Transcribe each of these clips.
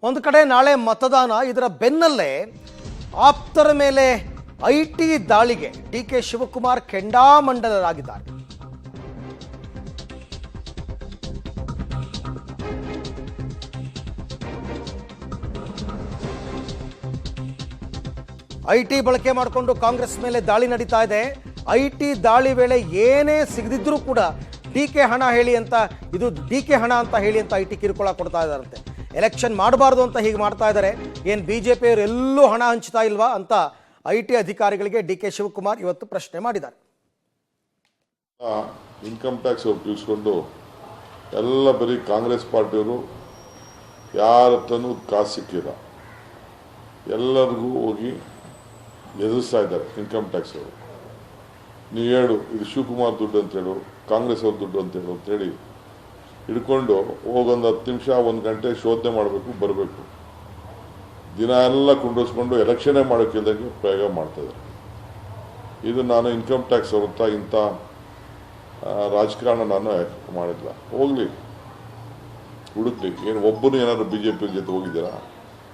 ಒಂದು ಕಡೆ ನಾಳೆ ಮತದಾನ, ಇದರ ಬೆನ್ನಲ್ಲೇ ಆಪ್ತರ ಮೇಲೆ ಐಟಿ ದಾಳಿಗೆ ಡಿಕೆ ಶಿವಕುಮಾರ್ ಕೆಂಡಾಮಂಡಲರಾಗಿದ್ದಾರೆ. ಐಟಿ ಬಳಕೆ ಮಾಡಿಕೊಂಡು ಕಾಂಗ್ರೆಸ್ ಮೇಲೆ ದಾಳಿ ನಡೀತಾ ಇದೆ. ಐಟಿ ದಾಳಿ ವೇಳೆ ಏನೇ ಸಿಗದಿದ್ರೂ ಕೂಡ ಡಿಕೆ ಹಣ ಹೇಳಿ ಅಂತ, ಇದು ಡಿಕೆ ಹಣ ಅಂತ ಹೇಳಿ ಅಂತ ಐಟಿ ಕಿರುಕುಳ ಕೊಡ್ತಾ ಇದ್ದಾರಂತೆ. ಎಲೆಕ್ಷನ್ ಮಾಡಬಾರ್ದು ಅಂತ ಹೀಗೆ ಮಾಡ್ತಾ ಇದ್ದಾರೆ. ಏನು ಬಿಜೆಪಿಯವರು ಎಲ್ಲೂ ಹಣ ಹಂಚ್ತಾ ಇಲ್ವಾ ಅಂತ ಐಟಿ ಅಧಿಕಾರಿಗಳಿಗೆ ಡಿಕೆ ಶಿವಕುಮಾರ್ ಇವತ್ತು ಪ್ರಶ್ನೆ ಮಾಡಿದ್ದಾರೆ. ಇನ್ಕಮ್ ಟ್ಯಾಕ್ಸ್ ಅವ್ರು ತಿಳಿಸ್ಕೊಂಡು ಎಲ್ಲ ಬರೀ ಕಾಂಗ್ರೆಸ್ ಪಾರ್ಟಿಯವರು ಯಾರ ಹತ್ರನೂ ಕಾಸು ಸಿಕ್ಕಿಲ್ಲ, ಎಲ್ಲರಿಗೂ ಹೋಗಿ ಎದುರಿಸ್ತಾ ಇದ್ದಾರೆ ಇನ್ಕಮ್ ಟ್ಯಾಕ್ಸ್ ಅವರು. ನೀವು ಹೇಳು ಇದು ಶಿವಕುಮಾರ್ ದುಡ್ಡು ಅಂತೇಳು, ಕಾಂಗ್ರೆಸ್ ಅವ್ರ ದುಡ್ಡು ಅಂತೇಳು ಅಂತೇಳಿ ಹಿಡ್ಕೊಂಡು ಹೋಗೊಂದು 10 ನಿಮಿಷ 1 ಗಂಟೆ ಶೋಧನೆ ಮಾಡಬೇಕು, ಬರಬೇಕು. ದಿನ ಎಲ್ಲ ಕುಂಡಿಸ್ಕೊಂಡು ಎಲೆಕ್ಷನ್ನೇ ಮಾಡೋಕ್ಕಿಲ್ದಂಗೆ ಪ್ರಯೋಗ ಮಾಡ್ತಾಯಿದ್ದಾರೆ. ಇದು ನಾನು ಇನ್ಕಮ್ ಟ್ಯಾಕ್ಸ್ ಅವ್ರ ಹತ್ರ ಇಂಥ ರಾಜಕಾರಣ ನಾನು ಮಾಡಿಲ್ಲ. ಹೋಗಲಿ, ಹುಡುಕ್ಲಿ. ಏನು ಒಬ್ಬರು ಏನಾದ್ರು ಬಿ ಜೆ ಪಿ ಜೊತೆ ಹೋಗಿದ್ದೀರಾ?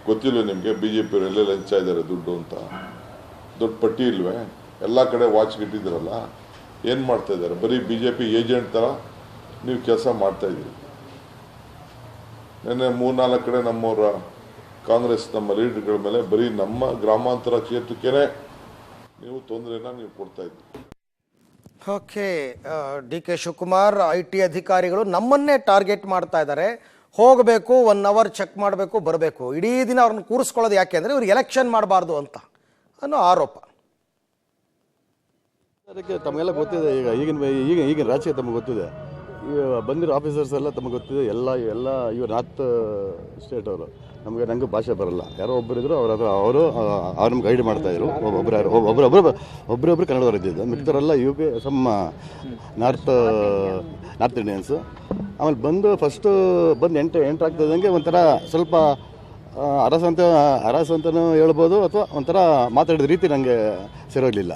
ಗೊತ್ತಿಲ್ವೇ ನಿಮಗೆ ಬಿ ಜೆ ಪಿಯವರು ಎಲ್ಲೆಲ್ಲ ಹಂಚ್ತಾ ಇದ್ದಾರೆ ದುಡ್ಡು ಅಂತ? ದೊಡ್ಡ ಪಟ್ಟಿ ಇಲ್ವೇ? ಎಲ್ಲ ಕಡೆ ವಾಚ್ ಇಟ್ಟಿದ್ದೀರಲ್ಲ, ಏನು ಮಾಡ್ತಾ ಇದ್ದಾರೆ? ಬರೀ ಬಿ ಜೆ ಪಿ ಏಜೆಂಟ್ ಥರ ನೀವು ಕೆಲಸ ಮಾಡ್ತಾಯಿದ್ದೀರಿ. ನಿನ್ನೆ 3-4 ಕಡೆ ನಮ್ಮವರ ಕಾಂಗ್ರೆಸ್ ನಮ್ಮ ಲೀಡರ್ಗಳ ಮೇಲೆ ಬರೀ ನಮ್ಮ ಗ್ರಾಮಾಂತರ ಕ್ಷೇತ್ರಕ್ಕೇ ನೀವು ತೊಂದರೆನ ನೀವು ಕೊಡ್ತಾ ಇದ್ದೀರಿ. ಓಕೆ, ಡಿಕೆ ಶಿವಕುಮಾರ್ ಐಟಿ ಅಧಿಕಾರಿಗಳು ನಮ್ಮನ್ನೇ ಟಾರ್ಗೆಟ್ ಮಾಡ್ತಾ ಇದ್ದಾರೆ. ಹೋಗಬೇಕು, 1 ಅವರ್ ಚೆಕ್ ಮಾಡಬೇಕು, ಬರಬೇಕು. ಇಡೀ ದಿನ ಅವ್ರನ್ನ ಕೂರಿಸ್ಕೊಳ್ಳೋದು ಯಾಕೆ ಅಂದರೆ ಇವ್ರು ಎಲೆಕ್ಷನ್ ಮಾಡಬಾರ್ದು ಅಂತ ಅನ್ನೋ ಆರೋಪ. ಅದಕ್ಕೆ ತಮಗೆಲ್ಲ ಗೊತ್ತಿದೆ. ಈಗಿನ ರಾಜಕೀಯ ತಮಗೆ ಗೊತ್ತಿದೆ. ಈಗ ಬಂದಿರೋ ಆಫೀಸರ್ಸ್ ಎಲ್ಲ ತಮಗೆ ಗೊತ್ತಿದೆ. ಎಲ್ಲ ಇವರು ನಾರ್ತ್ ಸ್ಟೇಟ್ ಅವರು. ನನಗೂ ಭಾಷೆ ಬರಲ್ಲ. ಯಾರೋ ಒಬ್ಬರಿದ್ರು ಅವರು ನಮ್ಗೆ ಗೈಡ್ ಮಾಡ್ತಾಯಿದ್ರು. ಒಬ್ಬರೊಬ್ಬರು ಕನ್ನಡದವ್ರು ಇದ್ದಿದ್ದು, ಮಿಕ್ತರೆಲ್ಲ UP ಸಮ್ ನಾರ್ತ್ ಇಂಡಿಯನ್ಸು. ಆಮೇಲೆ ಬಂದು ಎಂಟು ಆಗ್ತದಂಗೆ ಒಂಥರ ಸ್ವಲ್ಪ ಅರಸಂತನೂ ಹೇಳ್ಬೋದು, ಅಥವಾ ಒಂಥರ ಮಾತಾಡಿದ ರೀತಿ ನನಗೆ ಸರಿಯೋಗಲಿಲ್ಲ.